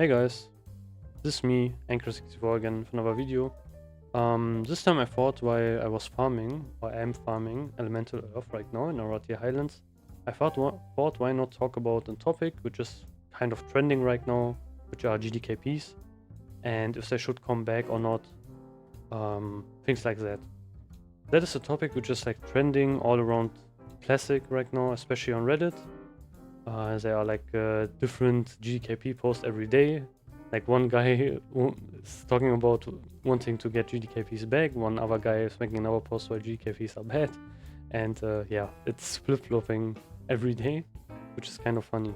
Hey guys, this is me, Anchor64 again for another video. This time I thought while I was farming, or I am farming Elemental Earth right now in Aratia Highlands, I thought why not talk about a topic which is kind of trending right now, which are GDKPs, and if they should come back or not, things like that. That is a topic which is like trending all around Classic right now, especially on Reddit. There are like different GDKP posts every day. Like one guy is talking about wanting to get GDKPs back, one other guy is making another post where GDKPs are bad. And yeah, it's flip-flopping every day, which is kind of funny.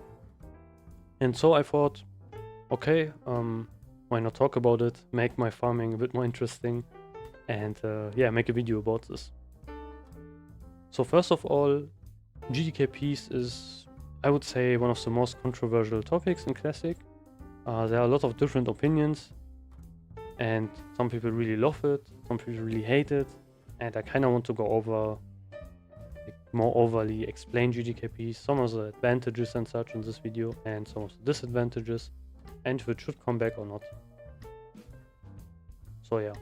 And so I thought, okay, why not talk about it, make my farming a bit more interesting, and yeah, make a video about this. So first of all, GDKPs is, I would say, one of the most controversial topics in Classic. There are a lot of different opinions, and some people really love it, some people really hate it, and I kind of want to go over, like, more overly explain GDKPs, some of the advantages and such in this video, and some of the disadvantages, and if it should come back or not. So yeah,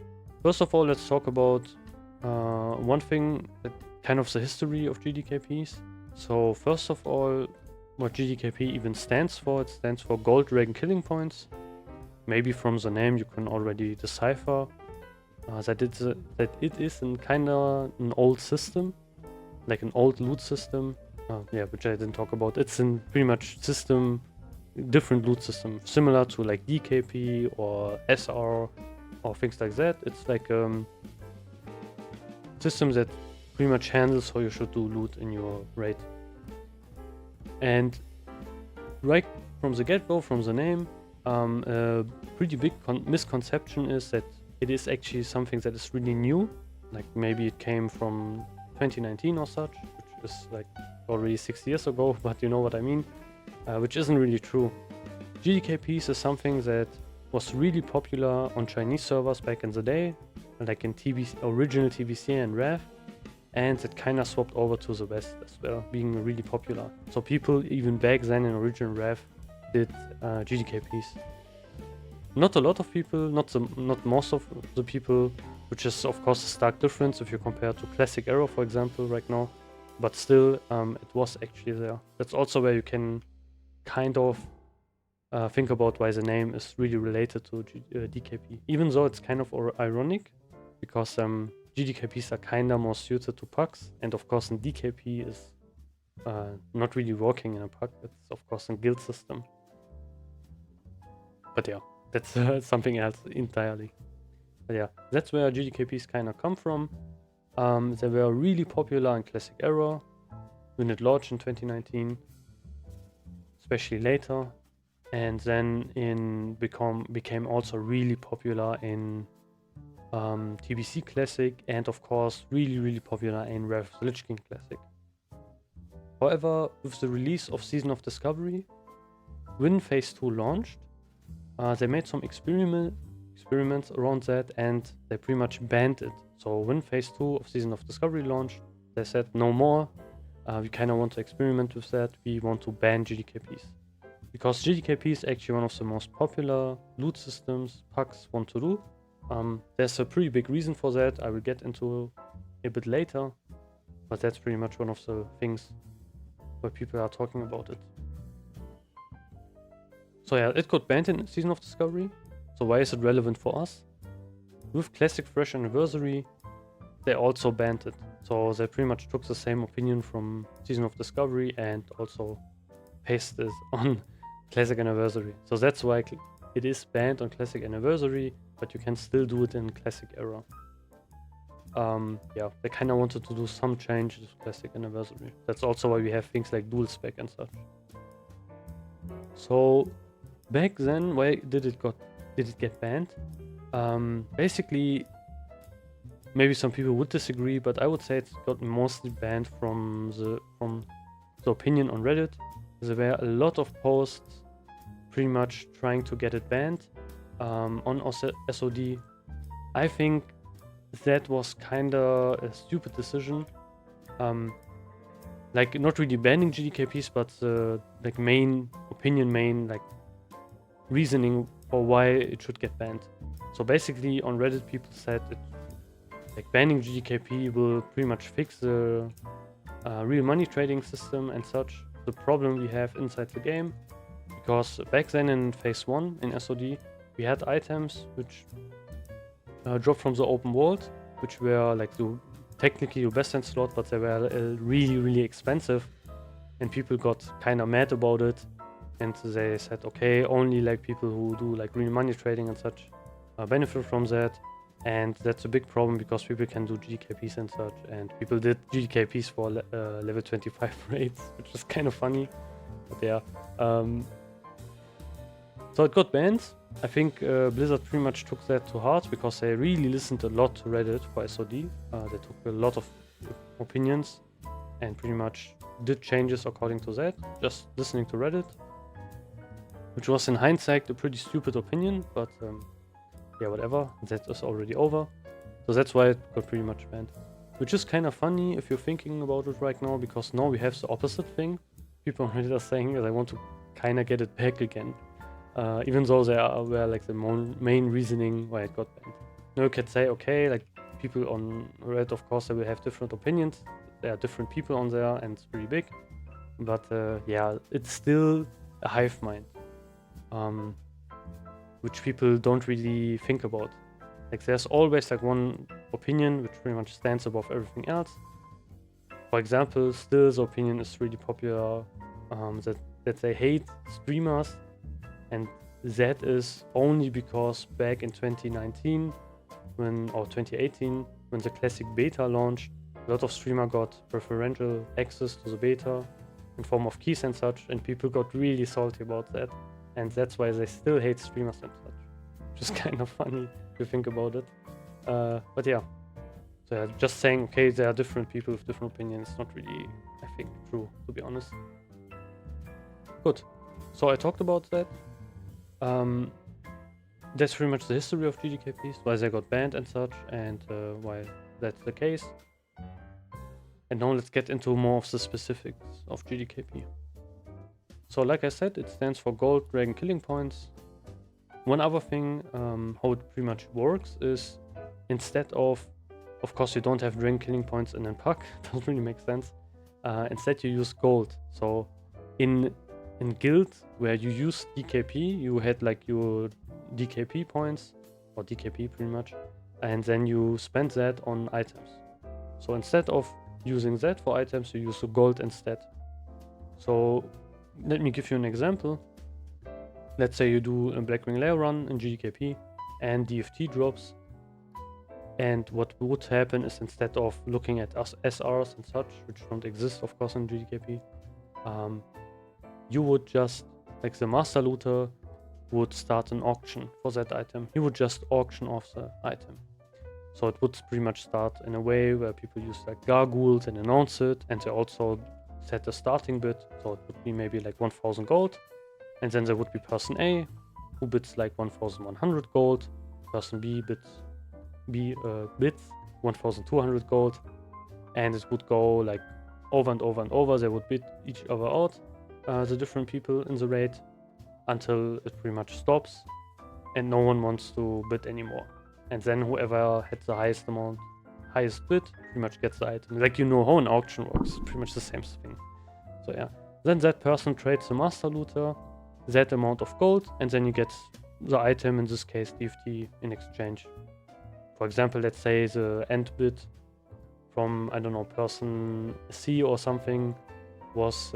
first of all, let's talk about one thing, that kind of the history of GDKPs. So first of all, what GDKP even stands for, it stands for Gold Dragon Killing Points. Maybe from the name you can already decipher that it is in kinda an old system, like an old loot system, yeah, which I didn't talk about. It's in pretty much system, different loot system, similar to like DKP or SR or things like that. It's like system that pretty much handles how you should do loot in your raid. And right from the get-go, from the name, a pretty big misconception is that it is actually something that is really new. Like maybe it came from 2019 or such, which is like already 6 years ago, but you know what I mean, which isn't really true. GDKPs is something that was really popular on Chinese servers back in the day, like in original TBC and RAV. And it kind of swapped over to the West as well, being really popular. So people even back then in original RAV did GDKPs. Not a lot of people, not most of the people, which is of course a stark difference if you compare to Classic Era, for example, right now. But still, it was actually there. That's also where you can kind of think about why the name is really related to DKP. Even though it's kind of ironic, because GDKPs are kinda more suited to pucks, and of course in DKP is not really working in a puck, it's of course a guild system. But yeah, that's something else entirely. But yeah, that's where GDKPs kinda come from. They were really popular in Classic Era, when it launched in 2019, especially later, and then became also really popular in TBC Classic, and of course really popular in Wrath of the Lich King Classic. However, with the release of Season of Discovery, when Phase 2 launched, they made some experiments around that, and they pretty much banned it. So when Phase 2 of Season of Discovery launched, they said no more, we kind of want to experiment with that, we want to ban GDKPs. Because GDKP is actually one of the most popular loot systems pucks want to do. There's a pretty big reason for that, I will get into a bit later, but that's pretty much one of the things where people are talking about it. So yeah, it got banned in Season of Discovery, so why is it relevant for us? With Classic Fresh Anniversary, they also banned it, so they pretty much took the same opinion from Season of Discovery and also pasted it on Classic Anniversary. So that's why it is banned on Classic Anniversary, but you can still do it in Classic Era. Yeah, they kind of wanted to do some changes to Classic Anniversary. That's also why we have things like dual spec and such. So back then, why did it get banned? Basically, maybe some people would disagree, but I would say it got mostly banned from the opinion on Reddit. There were a lot of posts pretty much trying to get it banned on SOD. I think that was kinda a stupid decision. Like not really banning GDKPs, but like main reasoning for why it should get banned. So basically on Reddit people said it, like banning GDKP will pretty much fix the real money trading system and such, the problem we have inside the game. Because back then in phase 1 in SOD, we had items which dropped from the open world, which were like technically your best in slot, but they were really expensive, and people got kind of mad about it, and they said, okay, only like people who do like real money trading and such benefit from that. And that's a big problem because people can do GDKPs and such, and people did GDKPs for level 25 raids, which is kind of funny. But yeah, so it got banned. I think Blizzard pretty much took that to heart because they really listened a lot to Reddit for SOD. They took a lot of opinions and pretty much did changes according to that, just listening to Reddit, which was in hindsight a pretty stupid opinion, but yeah, whatever, that is already over. So that's why it got pretty much banned, which is kind of funny if you're thinking about it right now, because now we have the opposite thing. People on Reddit are saying that they want to kind of get it back again, even though they were like the main reasoning why it got banned. Now you could say, okay, like people on Reddit, of course, they will have different opinions. There are different people on there and it's pretty big, but yeah, it's still a hive mind, which people don't really think about. Like there's always like one opinion which pretty much stands above everything else. For example, still the opinion is really popular that they hate streamers, and that is only because back in 2019 or 2018 when the classic beta launched, a lot of streamers got preferential access to the beta in form of keys and such, and people got really salty about that, and that's why they still hate streamers and such, which is kind of funny if you think about it. But yeah, so just saying, okay, there are different people with different opinions, not really, I think, true, to be honest. Good, so I talked about that. That's pretty much the history of GDKPs, why they got banned and such, and why that's the case. And now let's get into more of the specifics of GDKP. So like I said, it stands for Gold Dragon Killing Points. One other thing, how it pretty much works is, instead of course you don't have Dragon Killing Points in a pack, doesn't really make sense. Instead you use gold. So in guild where you use DKP, you had like your DKP points, or DKP pretty much, and then you spend that on items. So instead of using that for items, you use the gold instead. So let me give you an example. Let's say you do a Blackwing Lair run in GDKP and DFT drops, and what would happen is, instead of looking at SRs and such, which don't exist of course in GDKP, you would just, like the master looter would start an auction for that item. He would just auction off the item. So it would pretty much start in a way where people use like gargoyles and announce it, and they also set a starting bid. So it would be maybe like 1000 gold, and then there would be person A who bids like 1100 gold, person B bids 1200 gold, and it would go like over and over and over. They would bid each other out, the different people in the raid, until it pretty much stops and no one wants to bid anymore. And then whoever had the highest bid pretty much gets the item. Like, you know how an auction works, pretty much the same thing. So yeah, then that person trades the master looter that amount of gold, and then you get the item, in this case DFT, in exchange. For example, let's say the end bid from, I don't know, person C or something was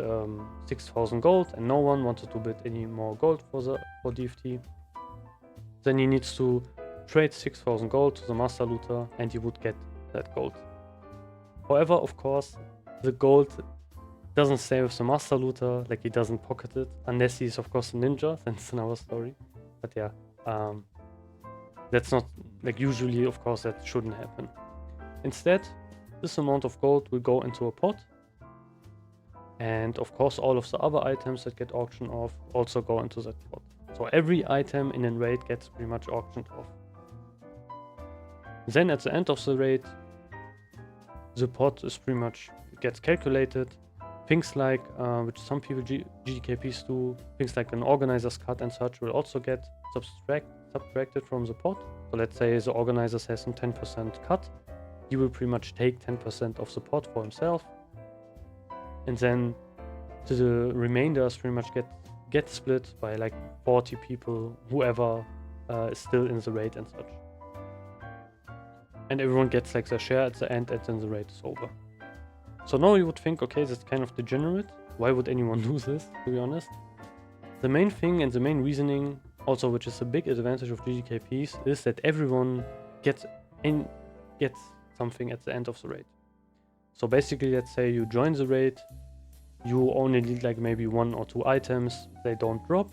6000 gold, and no one wanted to bid any more gold for DFT. Then he needs to trade 6000 gold to the master looter, and he would get that gold. However, of course, the gold doesn't stay with the master looter, like he doesn't pocket it, unless he's of course a ninja, then it's another story. But yeah, that's not, like, usually of course that shouldn't happen. Instead, this amount of gold will go into a pot, and of course all of the other items that get auctioned off also go into that pot. So every item in a raid gets pretty much auctioned off. Then at the end of the raid, the pot is pretty much gets calculated Things like, which some people GDKPs do, things like an organizer's cut and such will also get subtracted from the pot. So let's say the organizer has a 10% cut, he will pretty much take 10% of the pot for himself, and then the remainders pretty much get split by like 40 people, whoever is still in the raid and such. And everyone gets like their share at the end, and then the raid is over. So now you would think, okay, that's kind of degenerate. Why would anyone do this, to be honest? The main thing and the main reasoning, also which is a big advantage of GDKPs, is that everyone gets something at the end of the raid. So basically, let's say you join the raid, you only need like maybe 1 or 2 items, they don't drop.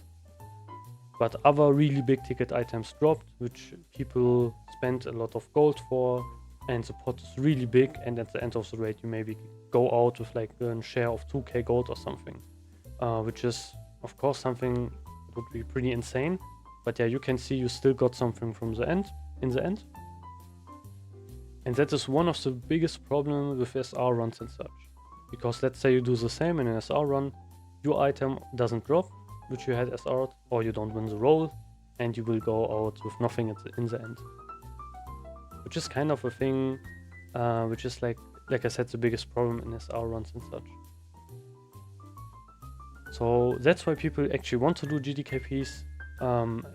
But other really big ticket items dropped, which people spent a lot of gold for, and the pot is really big, and at the end of the raid you maybe go out with like a share of 2k gold or something. Which is of course something that would be pretty insane. But yeah, you can see you still got something from the end, in the end. And that is one of the biggest problems with SR runs and such. Because let's say you do the same in an SR run, your item doesn't drop, which you had SR'd, or you don't win the roll, and you will go out with nothing in the end. Which is kind of a thing, which is like I said, the biggest problem in SR runs and such. So that's why people actually want to do GDKPs.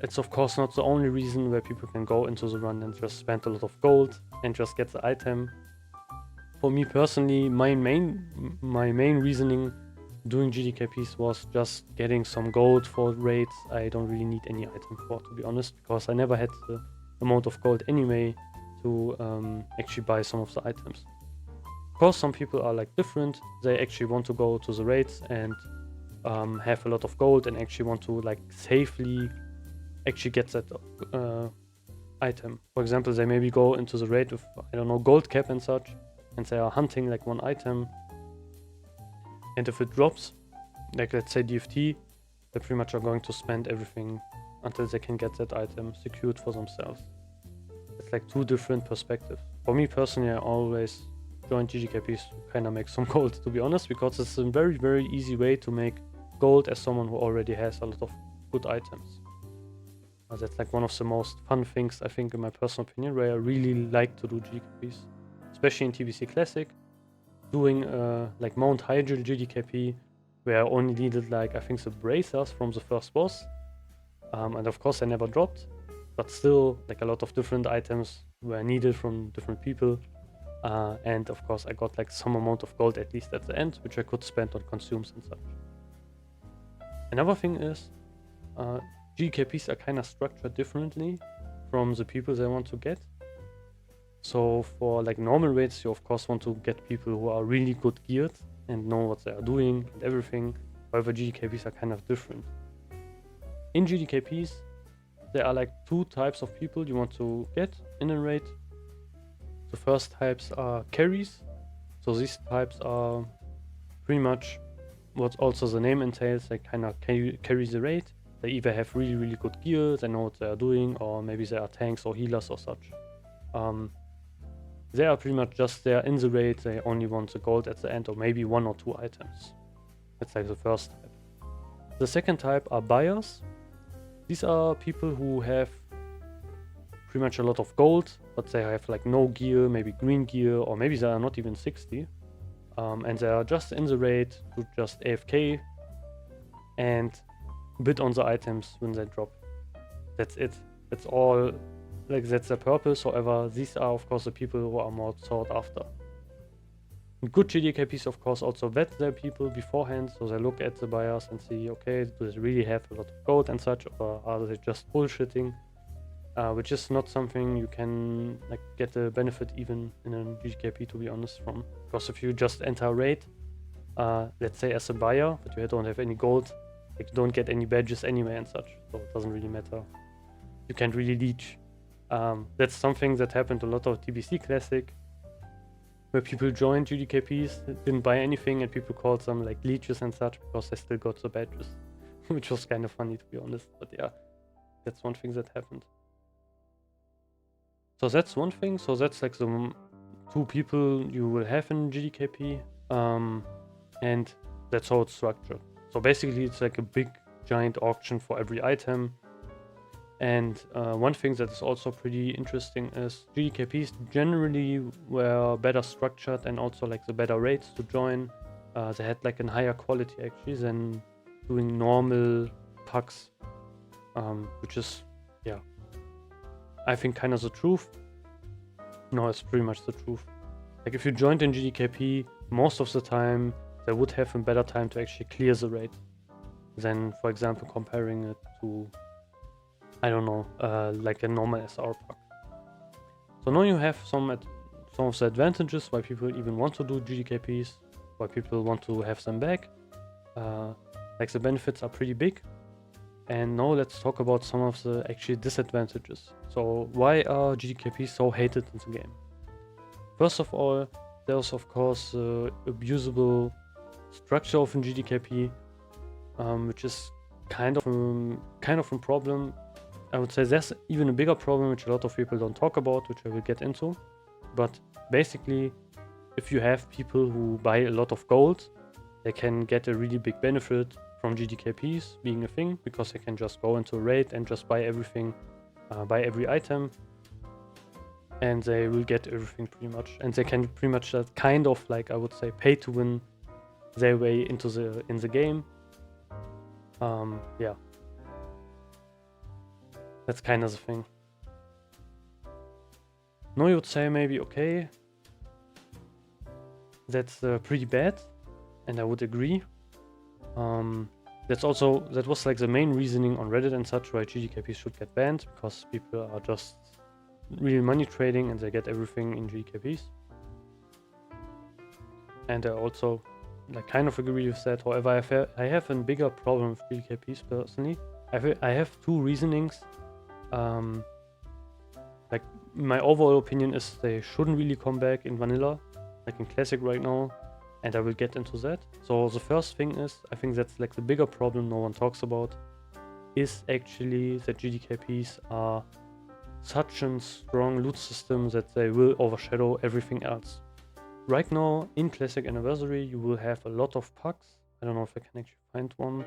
It's of course not the only reason where people can go into the run and just spend a lot of gold and just get the item. For me personally, my main reasoning doing GDKPs was just getting some gold for raids. I don't really need any item for, to be honest, because I never had the amount of gold anyway to actually buy some of the items. Of course, some people are like different. They actually want to go to the raids and have a lot of gold and actually want to like safely actually get that item. For example, they maybe go into the raid with, I don't know, gold cap and such, and they are hunting like one item. And if it drops, like let's say DFT, they pretty much are going to spend everything until they can get that item secured for themselves. It's like 2 different perspectives. For me personally, I always join GDKPs to kind of make some gold, to be honest, because it's a very, very easy way to make gold as someone who already has a lot of good items. That's like one of the most fun things, I think, in my personal opinion, where I really like to do GDKPs, especially in TBC Classic. Doing like Mount Hydra GDKP, where I only needed like, I think, the bracers from the first boss, and of course I never dropped, but still like a lot of different items were needed from different people, and of course I got like some amount of gold at least at the end, which I could spend on consumes and such. Another thing is GDKPs are kind of structured differently from the people they want to get. So for like normal raids, you of course want to get people who are really good geared and know what they are doing and everything. However, GDKPs are kind of different. In GDKPs, there are like 2 types of people you want to get in a raid. The first types are carries. So these types are pretty much what also the name entails. They kind of carry the raid. They either have really, really good gear, they know what they are doing, or maybe they are tanks or healers or such. They are pretty much just there in the raid, they only want the gold at the end, or maybe 1 or 2 items. That's like the first type. The second type are buyers. These are people who have pretty much a lot of gold, but they have like no gear, maybe green gear, or maybe they are not even 60. And they are just in the raid to just AFK and bid on the items when they drop. That's it. That's all. Like, that's their purpose. However, these are of course the people who are more sought after. And good GDKPs of course also vet their people beforehand, so they look at the buyers and see, okay, do they really have a lot of gold and such, or are they just bullshitting? Which is not something you can like get a benefit even in a GDKP, to be honest, from. Because if you just enter a raid, let's say as a buyer, but you don't have any gold, like you don't get any badges anyway and such, so it doesn't really matter. You can't really leech. That's something that happened a lot of TBC Classic, where people joined GDKPs, didn't buy anything, and people called them like leeches and such because they still got the badges, which was kind of funny, to be honest. But yeah, that's one thing that happened. So that's one thing. So that's like the 2 people you will have in GDKP. And That's how it's structured. So basically it's like a big giant auction for every item. And one thing that is also pretty interesting is GDKPs generally were better structured and also like the better rates to join. They had like a higher quality actually than doing normal packs, which is, yeah, I think kind of the truth. No, it's pretty much the truth. Like if you joined in GDKP, most of the time they would have a better time to actually clear the raid than, for example, comparing it to, I don't know, like a normal SR pack. So now you have some of the advantages why people even want to do GDKPs, why people want to have them back. Like the benefits are pretty big. And now let's talk about some of the actually disadvantages. So why are GDKPs so hated in the game? First of all, there's of course the abusable structure of a GDKP, which is kind of a problem. I would say there's even a bigger problem which a lot of people don't talk about, which I will get into. But basically, if you have people who buy a lot of gold, they can get a really big benefit from GDKPs being a thing, because they can just go into a raid and just buy everything, buy every item, and they will get everything pretty much. And they can pretty much kind of like, I would say, pay to win their way into the game. Yeah, that's kind of the thing. No, you would say maybe, okay, that's pretty bad, and I would agree. That was like the main reasoning on Reddit and such why GDKP should get banned, because people are just really money trading and they get everything in GDKPs. And I also like kind of agree with that. However, I have a bigger problem with GDKPs personally. I have two reasonings. Like my overall opinion is they shouldn't really come back in vanilla, like in classic right now. And I will get into that. So the first thing is, I think that's like the bigger problem no one talks about, is actually that GDKPs are such a strong loot system that they will overshadow everything else. Right now in Classic Anniversary you will have a lot of packs. I don't know if I can actually find one.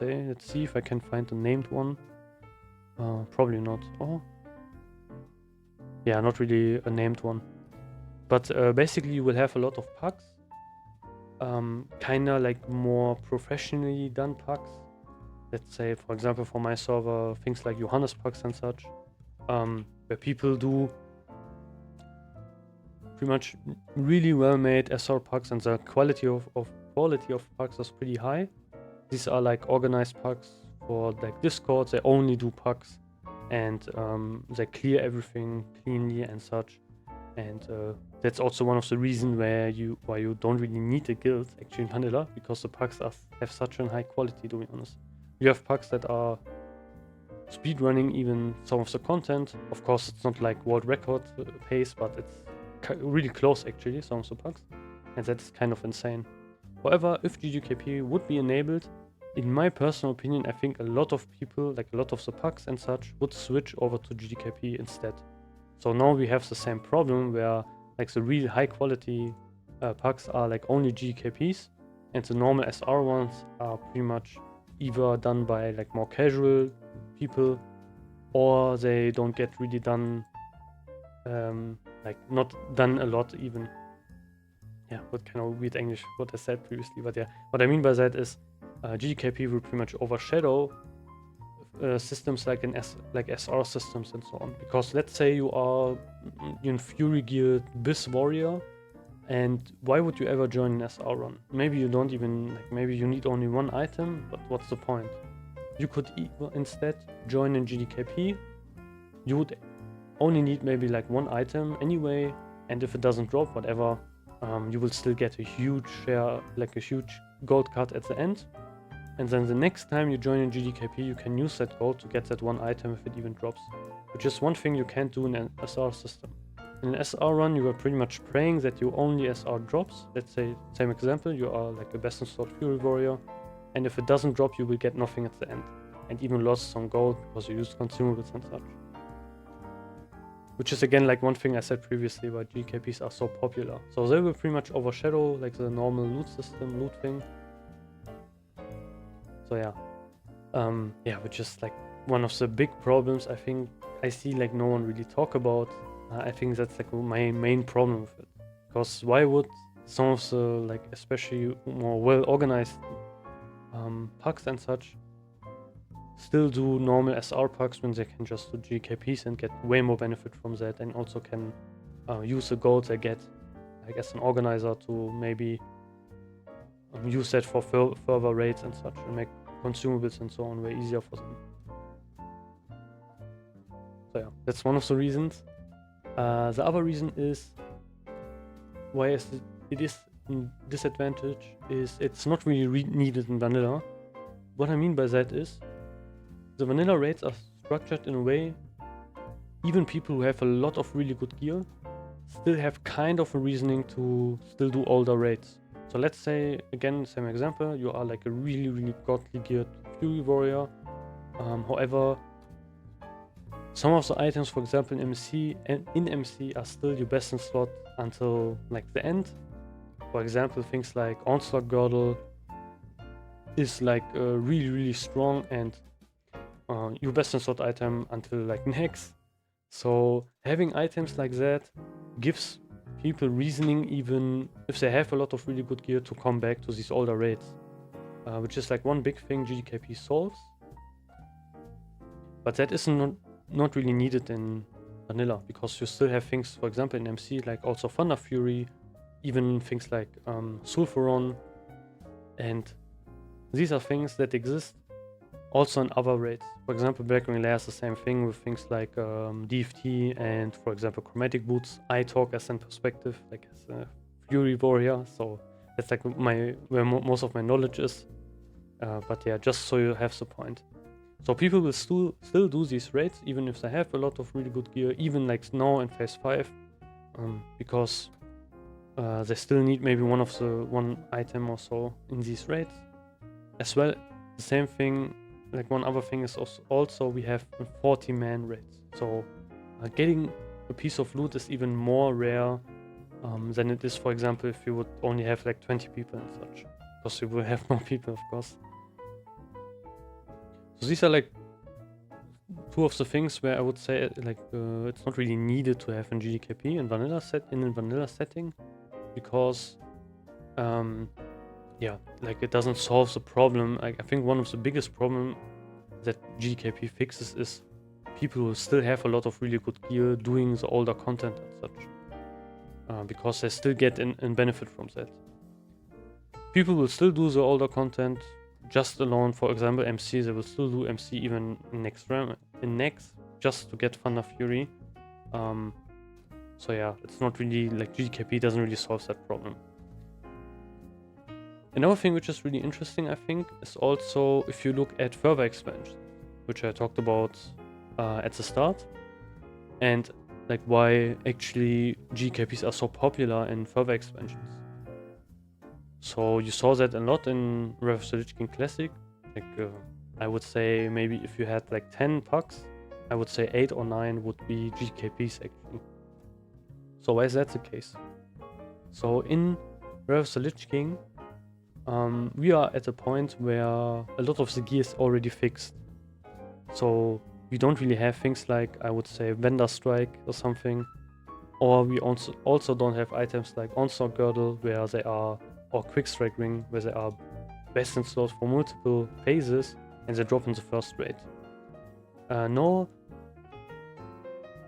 Let's see if I can find a named one. Probably not. Oh, yeah, not really a named one. But basically you will have a lot of packs. Kinda like more professionally done packs. Let's say, for example, for my server, things like Johannes packs and such, where people do pretty much really well made SR packs, and the quality of packs is pretty high. These are like organized packs for like Discord. They only do packs, and they clear everything cleanly and such. And that's also one of the reasons why you don't really need a guild actually in vanilla, because the packs have such a high quality, to be honest. You have packs that are speedrunning even some of the content. Of course, it's not like world record pace, but it's really close actually, some of the packs. And that's kind of insane. However, if GDKP would be enabled, in my personal opinion, I think a lot of people, like a lot of the packs and such, would switch over to GDKP instead. So now we have the same problem where like the real high quality packs are like only GDKPs, and the normal SR ones are pretty much either done by like more casual people, or they don't get really done, like not done a lot even. Yeah, what kind of weird English what I said previously, but yeah, what I mean by that is GDKP will pretty much overshadow systems like SR systems and so on. Because let's say you are in Fury geared Biz Warrior, and why would you ever join an SR run? Maybe you don't even, like, maybe you need only one item, but what's the point? You could instead join in GDKP. You would only need maybe like one item anyway, and if it doesn't drop, whatever, you will still get a huge share, like a huge gold cut at the end. And then the next time you join in GDKP, you can use that gold to get that one item if it even drops, which is one thing you can't do in an SR system. In an SR run, you are pretty much praying that you only SR drops. Let's say, same example, you are like a best in slot Fury Warrior, and if it doesn't drop, you will get nothing at the end, and even lost some gold because you used consumables and such. Which is again like one thing I said previously why GKPs are so popular. So they will pretty much overshadow like the normal loot system, loot thing. So yeah, which is like one of the big problems I think I see like no one really talk about. I think that's like my main problem with it, because why would some of the like especially more well organized pucks and such still do normal SR pucks when they can just do GKPs and get way more benefit from that, and also can use the gold they get like as an organizer to maybe use that for further raids and such, and make consumables and so on way easier for them. So yeah, that's one of the reasons. The other reason is why it is a disadvantage is it's not really needed in vanilla. What I mean by that is the vanilla raids are structured in a way even people who have a lot of really good gear still have kind of a reasoning to still do all the raids. So let's say, again, same example, you are like a really godly geared Fury Warrior. However, some of the items, for example, in MC are still your best in slot until like the end. For example, things like Onslaught Girdle is like really strong and your best in slot item until like next. So having items like that gives people reasoning, even if they have a lot of really good gear, to come back to these older raids, which is like one big thing GDKP solves. But that is not really needed in vanilla, because you still have things, for example, in MC, like also Thunder Fury, even things like Sulfuron, and these are things that exist also in other raids. For example, Blackring Lair is the same thing with things like DFT and, for example, Chromatic Boots. I talk as in perspective, like as a Fury Warrior, so that's like where most of my knowledge is. But yeah, just so you have the point. So people will still do these raids, even if they have a lot of really good gear, even like now in Phase 5, because they still need maybe one item or so in these raids. As well, the same thing, like one other thing is also we have 40-man raids. So getting a piece of loot is even more rare than it is, for example, if you would only have like 20 people and such, because you will have more people, of course. So these are like two of the things where I would say like it's not really needed to have in GDKP in a vanilla setting, because yeah, like it doesn't solve the problem. Like, I think one of the biggest problem that GDKP fixes is people who still have a lot of really good gear doing the older content and such, because they still get in benefit from that. People will still do the older content just alone. For example, MC, they will still do MC even in next just to get Thunder Fury. So yeah, it's not really like GDKP doesn't really solve that problem. Another thing which is really interesting, I think, is also if you look at further expansions, which I talked about at the start, and like why actually GKPs are so popular in further expansions. So you saw that a lot in Wrath of the Lich King Classic. Like I would say maybe if you had like 10 pucks, I would say 8 or 9 would be GKPs actually. So why is that the case? So in Wrath of the Lich King, we are at a point where a lot of the gear is already fixed. So we don't really have things like, I would say, Vendor Strike or something. Or we also don't have items like Onslaught Girdle, where they are, or Quick Strike Ring, where they are best in slot for multiple phases and they drop in the first raid. No,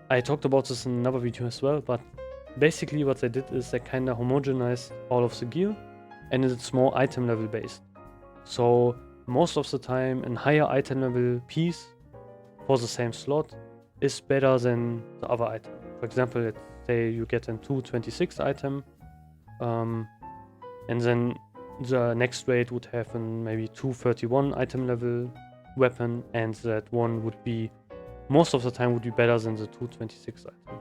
I talked about this in another video as well, but basically what they did is they kind of homogenized all of the gear, and it's more item level based. So most of the time an higher item level piece for the same slot is better than the other item. For example, let's say you get a 226 item, and then the next raid would have maybe 231 item level weapon, and that one would be, most of the time, would be better than the 226 item.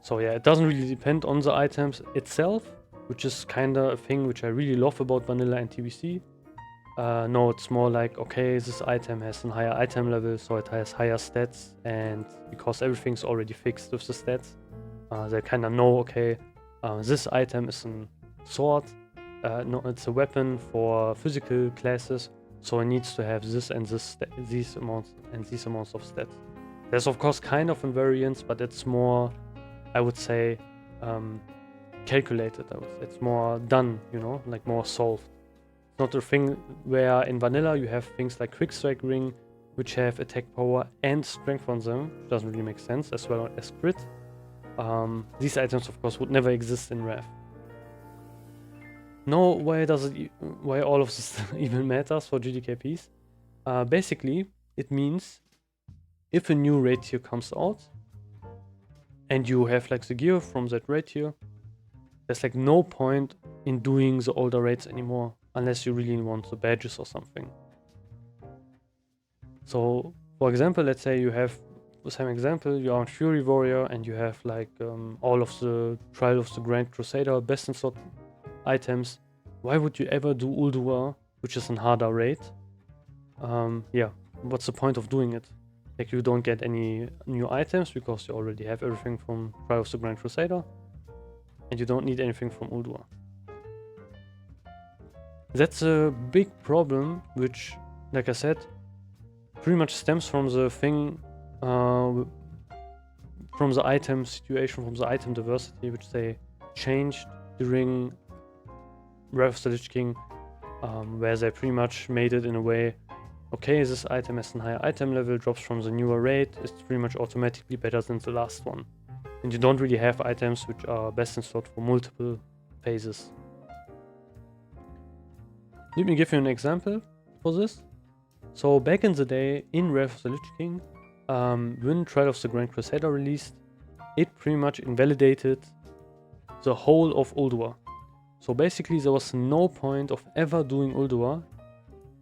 So yeah, it doesn't really depend on the items itself, which is kind of a thing which I really love about vanilla and TBC. No, it's more like, okay, this item has a higher item level, so it has higher stats, and because everything's already fixed with the stats, they kind of know, okay, this item is a sword, no, it's a weapon for physical classes, so it needs to have this and these amounts and these amounts of stats. There's of course kind of invariance, but it's more, I would say, calculated. I would say it's more done, you know, like more solved. It's not a thing where in vanilla you have things like quick strike ring, which have attack power and strength on them, which doesn't really make sense, as well as crit. These items of course would never exist in Wrath. Now, why all of this even matters for GDKPs? Basically, it means if a new raid tier comes out and you have like the gear from that raid tier, there's like no point in doing the older raids anymore unless you really want the badges or something. So, for example, let's say you have the same example, you are on Fury Warrior and you have like all of the Trial of the Grand Crusader best in slot items. Why would you ever do Ulduar, which is a harder raid? Yeah, what's the point of doing it? Like, you don't get any new items because you already have everything from Trial of the Grand Crusader, and you don't need anything from Ulduar. That's a big problem, which, like I said, pretty much stems from the thing, from the item situation, from the item diversity, which they changed during Wrath of the Lich King, where they pretty much made it in a way, okay, this item has a higher item level, drops from the newer raid, it's pretty much automatically better than the last one. And you don't really have items which are best in slot for multiple phases. Let me give you an example for this. So back in the day, in Wrath of the Lich King, when Trial of the Grand Crusader released, it pretty much invalidated the whole of Ulduar. So basically there was no point of ever doing Ulduar,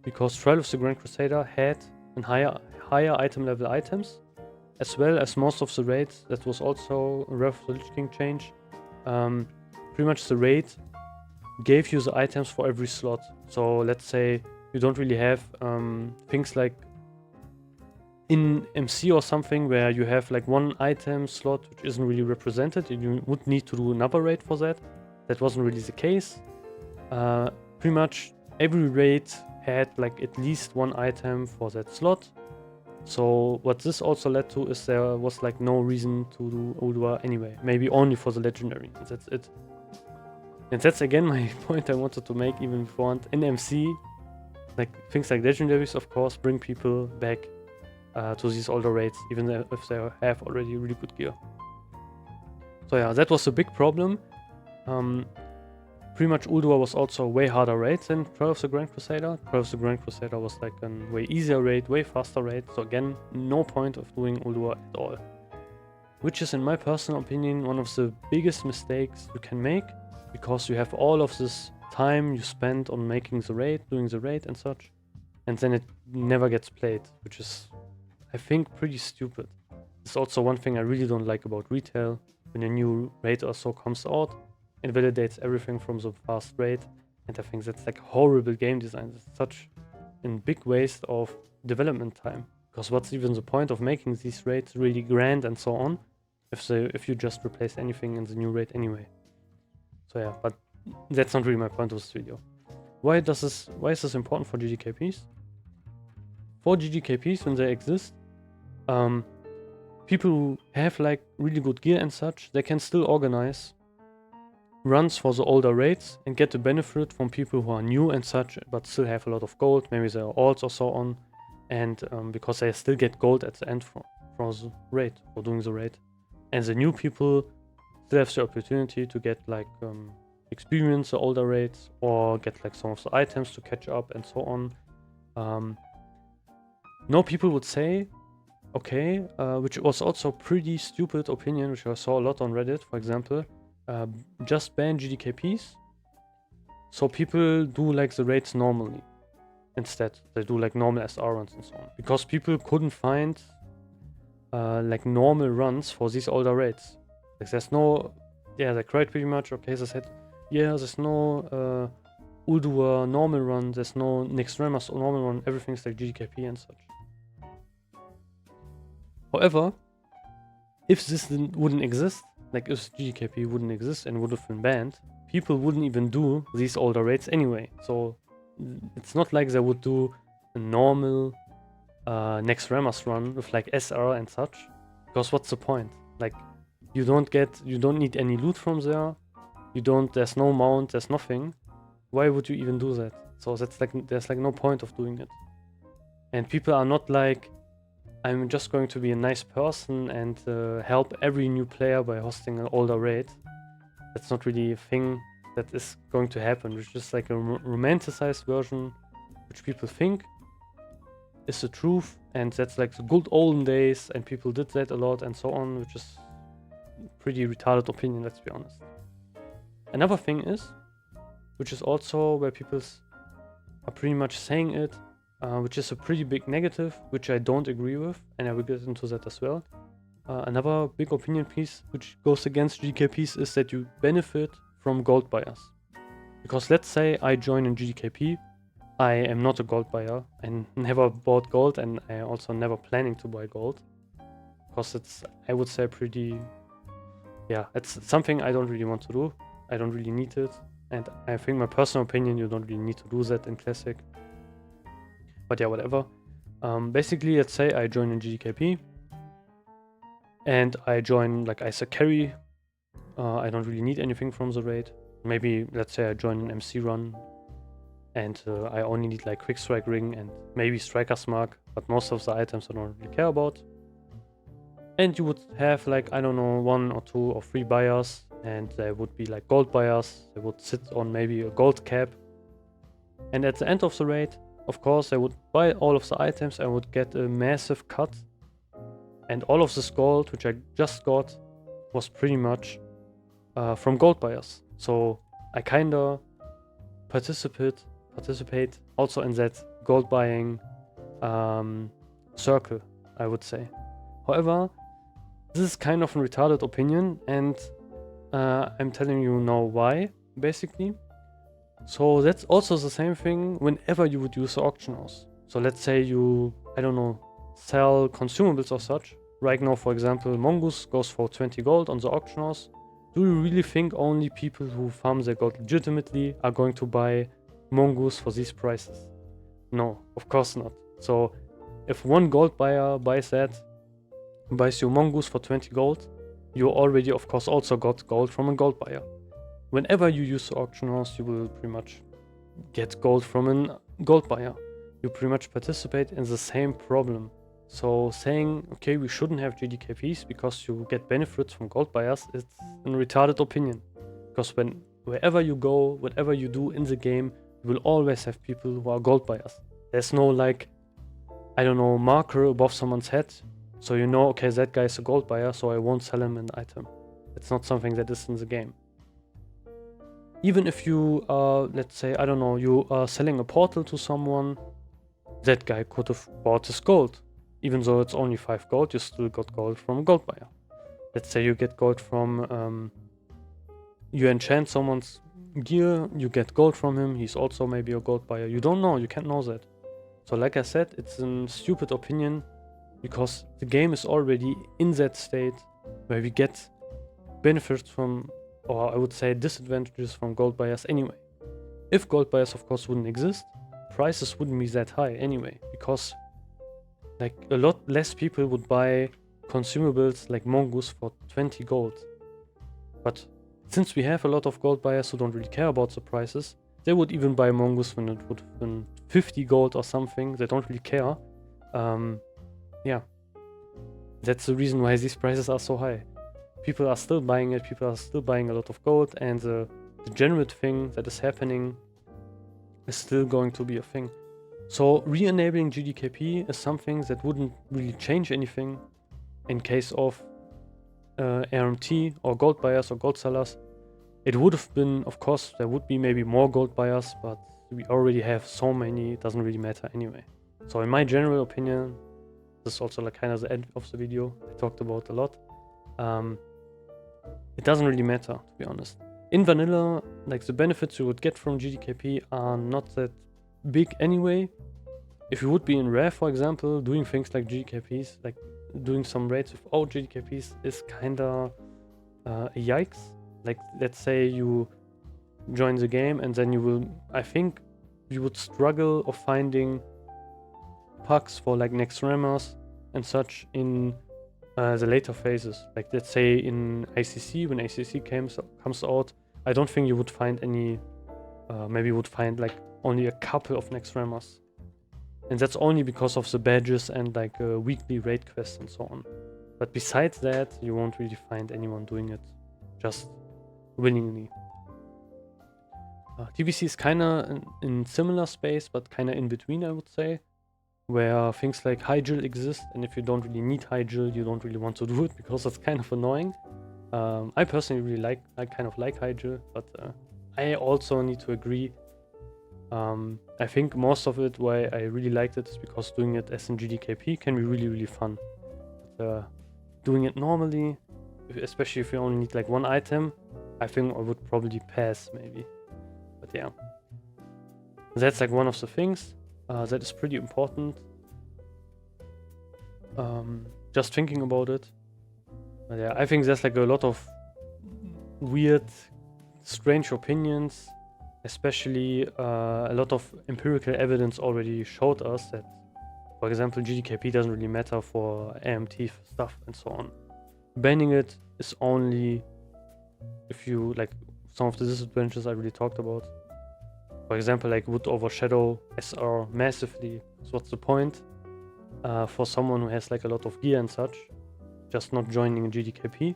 because Trial of the Grand Crusader had a higher item level items, as well as most of the raids. That was also a Wrath of the Lich King change. Pretty much the raid gave you the items for every slot. So let's say you don't really have things like in MC or something where you have like one item slot which isn't really represented, and you would need to do another raid for that. That wasn't really the case. Pretty much every raid had like at least one item for that slot. So what this also led to is there was like no reason to do Ulduar anyway. Maybe only for the legendary. And that's it. And that's again my point I wanted to make even before. In MC, like things like legendaries of course bring people back to these older raids, even if they have already really good gear. So yeah, that was a big problem. Pretty much Ulduar was also a way harder raid than Trial of the Grand Crusader. Trial of the Grand Crusader was like a way easier raid, way faster raid. So again, no point of doing Ulduar at all. Which is, in my personal opinion, one of the biggest mistakes you can make, because you have all of this time you spend on making the raid, doing the raid and such, and then it never gets played, which is, I think, pretty stupid. It's also one thing I really don't like about retail. When a new raid or so comes out, it validates everything from the past raid, and I think that's like horrible game design. It's such a big waste of development time, because what's even the point of making these raids really grand and so on if you just replace anything in the new raid anyway? So yeah, but that's not really my point of this video. Why is this important for GDKPs? For GDKPs, when they exist, people who have like really good gear and such, they can still organize runs for the older raids and get the benefit from people who are new and such, but still have a lot of gold, maybe they are alts or so on, and because they still get gold at the end for the raid, for doing the raid. And the new people still have the opportunity to get like experience the older raids, or get like some of the items to catch up and so on. No, people would say, okay, which was also a pretty stupid opinion, which I saw a lot on Reddit, for example, just ban GDKPs, so people do like the raids normally. Instead, they do like normal SR runs and so on, because people couldn't find like normal runs for these older raids. Like there's no, yeah, they cried pretty much. Okay, they said, yeah, there's no Ulduar normal run, there's no Nyx Remus normal run, everything's like GDKP and such. However, if this wouldn't exist, like if GDKP wouldn't exist and would have been banned, people wouldn't even do these older raids anyway. So it's not like they would do a normal next Ramas run with like SR and such, because what's the point? Like, you don't need any loot from there. There's no mount, there's nothing. Why would you even do that? So that's like, there's like no point of doing it. And people are not like, I'm just going to be a nice person and help every new player by hosting an older raid. That's not really a thing that is going to happen. It's just like a romanticized version, which people think is the truth, and that's like the good olden days, and people did that a lot and so on, which is pretty retarded opinion, let's be honest. Another thing is, which is also where people are pretty much saying it, which is a pretty big negative, which I don't agree with, and I will get into that as well. Another big opinion piece which goes against GDKPs is that you benefit from gold buyers. Because let's say I join in GDKP, I am not a gold buyer, I never bought gold, and I also never planning to buy gold. Because it's, I would say, pretty, yeah, it's something I don't really want to do. I don't really need it. And I think, my personal opinion, you don't really need to do that in Classic. But yeah, whatever. Basically, let's say I join in GDKP. And I join, like, I say carry. I don't really need anything from the raid. Maybe, let's say I join an MC run. And I only need like quick strike ring and maybe striker's mark, but most of the items I don't really care about. And you would have like, I don't know, 1 or 2 or 3 buyers, and they would be like gold buyers. They would sit on maybe a gold cap. And at the end of the raid, of course, I would buy all of the items and would get a massive cut. And all of this gold, which I just got, was pretty much from gold buyers. So I kinda participate also in that gold buying circle, I would say. However, this is kind of a retarded opinion, and I'm telling you now why, basically. So that's also the same thing whenever you would use the auction house. So let's say you, I don't know, sell consumables or such. Right now, for example, Mongoose goes for 20 gold on the auction house. Do you really think only people who farm their gold legitimately are going to buy Mongoose for these prices? No, of course not. So if one gold buyer buys your Mongoose for 20 gold, you already, of course, also got gold from a gold buyer. Whenever you use the auction house, you will pretty much get gold from a gold buyer. You pretty much participate in the same problem. So saying, okay, we shouldn't have GDKPs because you get benefits from gold buyers, it's a retarded opinion. Because wherever you go, whatever you do in the game, you will always have people who are gold buyers. There's no like, I don't know, marker above someone's head. So you know, okay, that guy is a gold buyer, so I won't sell him an item. It's not something that is in the game. Even if you are, let's say, I don't know, you are selling a portal to someone, that guy could have bought his gold. Even though it's only 5 gold, you still got gold from a gold buyer. Let's say you get gold from, you enchant someone's gear, you get gold from him, he's also maybe a gold buyer. You don't know, you can't know that. So like I said, it's a stupid opinion, because the game is already in that state where we get benefits from, or I would say disadvantages from gold buyers anyway. If gold buyers, of course, wouldn't exist, prices wouldn't be that high anyway, because like a lot less people would buy consumables like Mongoose for 20 gold. But since we have a lot of gold buyers who don't really care about the prices, they would even buy Mongoose when it would have been 50 gold or something. They don't really care. Yeah, that's the reason why these prices are so high. People are still buying it, people are still buying a lot of gold, and the general thing that is happening is still going to be a thing. So re-enabling GDKP is something that wouldn't really change anything in case of RMT or gold buyers or gold sellers. It would have been, of course, there would be maybe more gold buyers, but we already have so many, it doesn't really matter anyway. So in my general opinion, this is also like kind of the end of the video I talked about a lot. It doesn't really matter, to be honest. In vanilla, like the benefits you would get from GDKP are not that big anyway. If you would be in rare, for example, doing things like GDKPs, like doing some raids without GDKPs is kinda a yikes. Like let's say you join the game, and then you will, I think you would struggle of finding pucks for like next rammers and such in the later phases. Like let's say in ACC, when ACC comes out, I don't think you would find any, maybe you would find like only a couple of next rammers. And that's only because of the badges and like weekly raid quests and so on. But besides that, you won't really find anyone doing it just willingly. TBC is kind of in similar space, but kind of in between, I would say, where things like Hygil exist, and if you don't really need Hygil, you don't really want to do it because it's kind of annoying. I personally really kind of like Hygil, but I also need to agree. I think most of it, why I really liked it, is because doing it as in GDKP can be really, really fun. But, doing it normally, especially if you only need like one item, I think I would probably pass maybe. But yeah, that's like one of the things that is pretty important. Just thinking about it. But yeah, I think there's like a lot of weird, strange opinions, especially a lot of empirical evidence already showed us that, for example, GDKP doesn't really matter for AMT stuff and so on. Banning it is only if you like some of the disadvantages I really talked about. For example, like would overshadow SR massively. So what's the point for someone who has like a lot of gear and such, just not joining GDKP?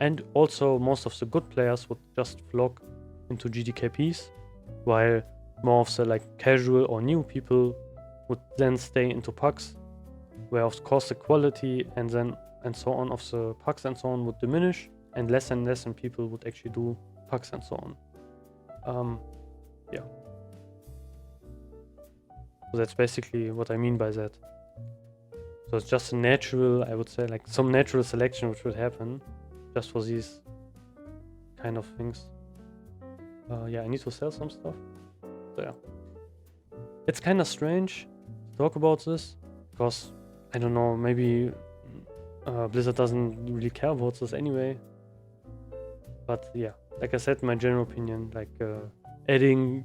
And also most of the good players would just flock into GDKPs, while more of the like casual or new people would then stay into pucks, where of course the quality and so on of the pucks and so on would diminish, and less people would actually do pucks and so on. Yeah. So that's basically what I mean by that. So it's just a natural, I would say, like some natural selection which would happen just for these kind of things. Yeah, I need to sell some stuff. So yeah. It's kind of strange to talk about this, because, I don't know, maybe Blizzard doesn't really care about this anyway. But yeah, like I said, my general opinion, like adding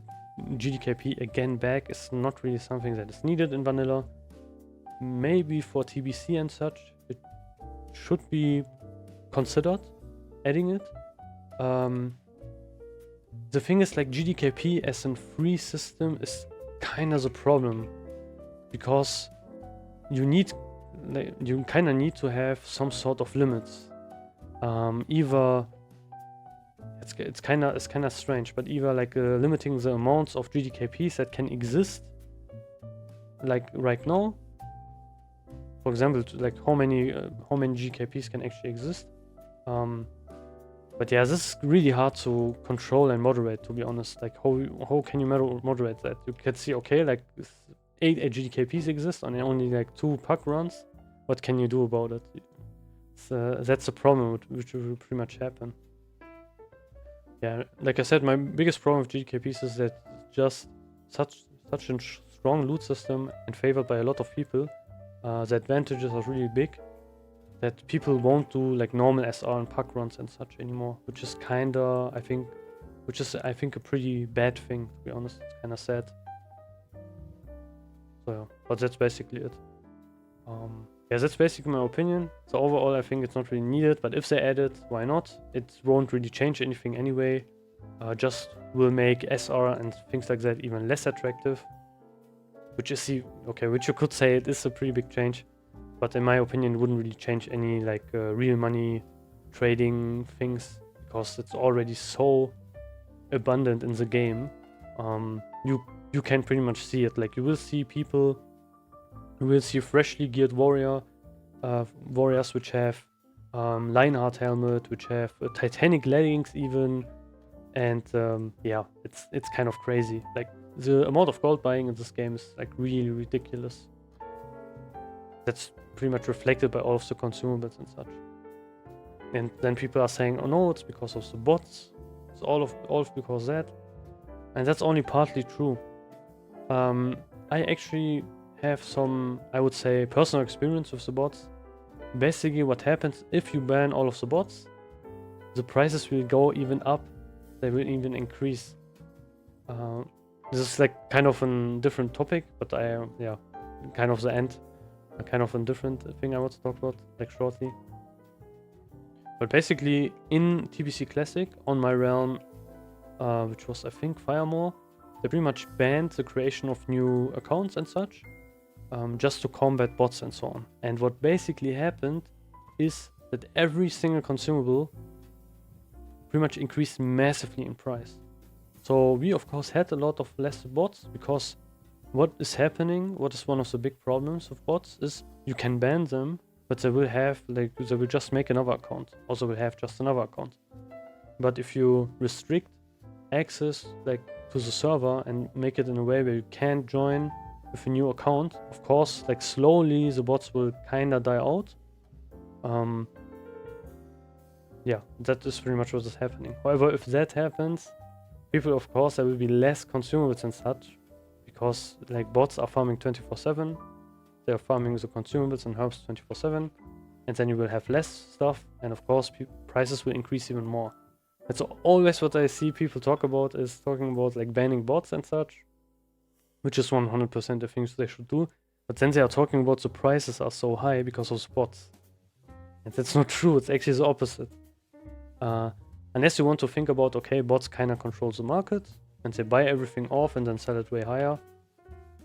GDKP again back is not really something that is needed in vanilla. Maybe for TBC and such, it should be considered adding it. The thing is, like, GDKP as a free system is kind of the problem, because you kind of need to have some sort of limits. Either it's kind of strange, but either like limiting the amounts of GDKPs that can exist, like right now. For example, like how many GKPs can actually exist. But yeah, this is really hard to control and moderate, to be honest. Like how can you moderate that? You can see, okay, like 8 GDKPs exist and only like 2 puck runs. What can you do about it? That's a problem which will pretty much happen. Yeah, like I said, my biggest problem with GDKPs is that just such a strong loot system and favored by a lot of people. The advantages are really big, that people won't do like normal SR and puck runs and such anymore, which is I think a pretty bad thing, to be honest. It's kind of sad. So yeah, but that's basically it. Yeah, that's basically my opinion. So overall, I think it's not really needed, but if they add it, why not? It won't really change anything anyway. Just will make SR and things like that even less attractive. Which you could say it is a pretty big change, but in my opinion, it wouldn't really change any like real money trading things, because it's already so abundant in the game. You can pretty much see it. Like you will see freshly geared warriors which have Lionheart helmet, which have Titanic leggings even, and yeah, it's kind of crazy. Like the amount of gold buying in this game is like really ridiculous. That's pretty much reflected by all of the consumables and such. And then people are saying, oh no, it's because of the bots. It's all of because of that. And that's only partly true. I actually have some, I would say, personal experience with the bots. Basically what happens if you ban all of the bots, the prices will go even up. They will even increase. This is like kind of a different topic, but yeah, kind of the end, kind of a different thing I want to talk about like shortly. But basically in TBC Classic on my realm, which was I think Firemore, they pretty much banned the creation of new accounts and such, just to combat bots and so on. And what basically happened is that every single consumable pretty much increased massively in price. So we of course had a lot of less bots, because what is happening, what is one of the big problems of bots is you can ban them, but they will have like, they will just make another account, also will have just another account. But if you restrict access like to the server and make it in a way where you can't join with a new account, of course like slowly the bots will kinda die out. Yeah, that is pretty much what is happening. However, if that happens, people, of course, there will be less consumables and such, because like bots are farming 24/7. They are farming the consumables and herbs 24/7, and then you will have less stuff, and of course prices will increase even more. That's always what I see people talk about, is talking about like banning bots and such, which is 100% the things they should do. But then they are talking about the prices are so high because of bots, and that's not true. It's actually the opposite. Unless you want to think about, okay, bots kind of control the market and they buy everything off and then sell it way higher,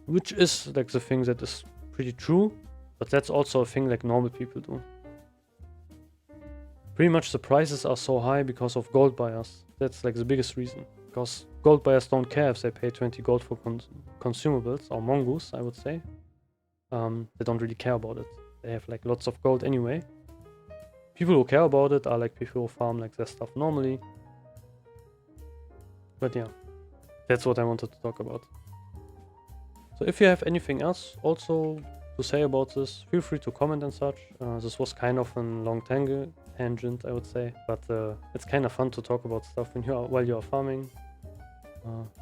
which is like the thing that is pretty true, but that's also a thing like normal people do. Pretty much the prices are so high because of gold buyers. That's like the biggest reason, because gold buyers don't care if they pay 20 gold for consumables, or mongoose I would say. They don't really care about it. They have like lots of gold anyway. People who care about it are like people who farm like their stuff normally. But yeah, that's what I wanted to talk about. So if you have anything else also to say about this, feel free to comment and such. This was kind of a long tangent, I would say, but it's kind of fun to talk about stuff while you are farming.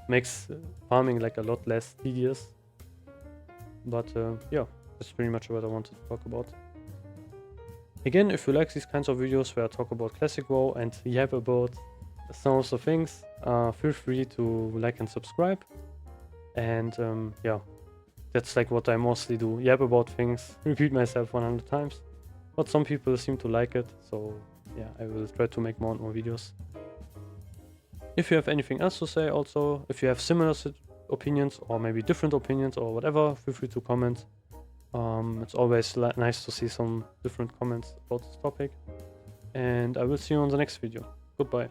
Makes farming like a lot less tedious. But yeah, that's pretty much what I wanted to talk about. Again, if you like these kinds of videos where I talk about Classic WoW and yap about some of the things, feel free to like and subscribe. And yeah, that's like what I mostly do. Yap about things, repeat myself 100 times. But some people seem to like it, so yeah, I will try to make more and more videos. If you have anything else to say also, if you have similar opinions or maybe different opinions or whatever, feel free to comment. It's always nice to see some different comments about this topic. And I will see you on the next video. Goodbye.